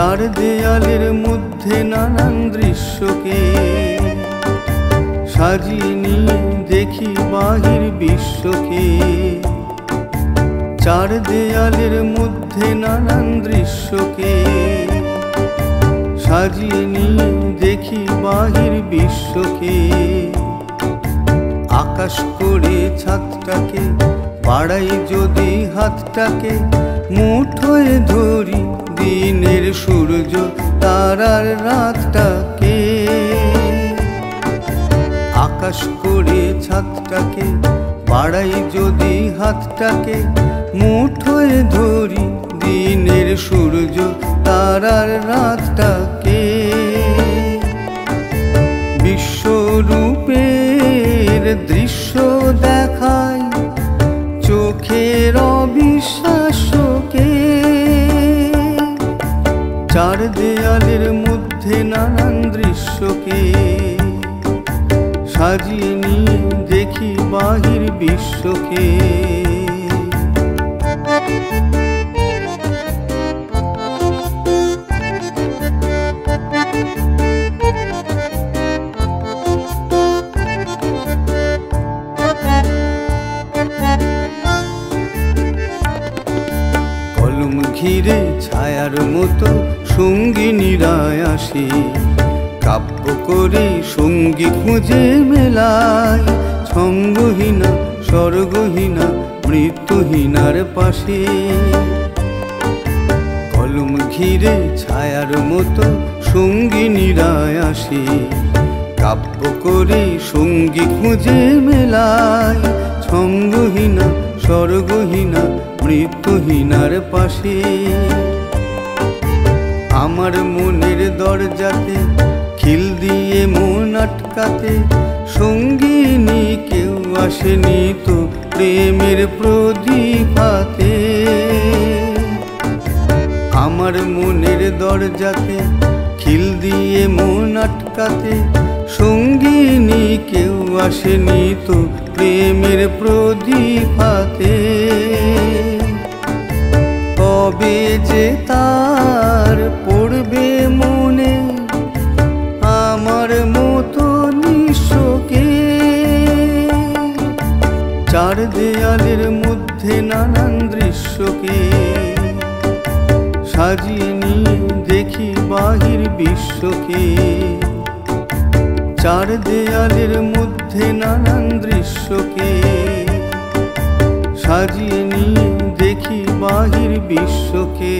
চার দেয়ালের মধ্যে নানান দৃশ্যকে সাজিয়ে নিয়ে দেখি বাহির বিশ্বকে। চার দেয়ালের মধ্যে নানান দৃশ্যকে সাজিয়ে নিয়ে দেখি বাহির বিশ্বকে। আকাশ করে ছাদটাকে বাড়াই যদি হাতটাকে, মুঠোয় ধরি দিনের সূর্য তারার রাতটাকে। আকাশ করে ছাদটাকে বাড়াই যদি হাতটাকে, মুঠোয় ধরি দিনের সূর্য তারার রাতটাকে। বিশ্বরূপের দৃশ্য দেখায় চোখের অবিশ্বাসকে। চার দেয়ালের মধ্যে নানান দৃশ্যকে সাজিয়ে নিয়ে দেখি বাহির বিশ্বকে। কলম ঘিরে ছায়ার মতো সঙ্গিনীরা আসে, কাব্য করে সঙ্গী খুঁজে মেলায় ছন্দহীনা স্বর্গহীনা মৃত্যুহীনার পাশে। কলম ঘিরে ছায়ার মতো সঙ্গিনীরা আসে, কাব্য করে সঙ্গী খুঁজে মেলায় ছন্দহীনা স্বর্গহীনা মৃত্যুহীনার পাশে। আমার মনের দরজাতে খিল দিয়ে মন আটকাতে, সঙ্গিনী কেউ আসেনি তো প্রেমের প্রদীপ হাতে। আমার মনের দরজাতে খিল দিয়ে মন আটকাতে, সঙ্গিনী কেউ আসেনি তো প্রেমের প্রদীপ হাতে। কবে যে তার পড়বে মনে আমার মতো নিঃশোকে। চার দেয়ালের মধ্যে নানান দৃশ্যকে সাজিয়ে নিয়ে দেখি বাহির বিশ্বকে। চার দেয়ালের মধ্যে নানান দৃশ্যকে সাজিয়ে নিয়ে দেখি বাহির বিশ্বকে।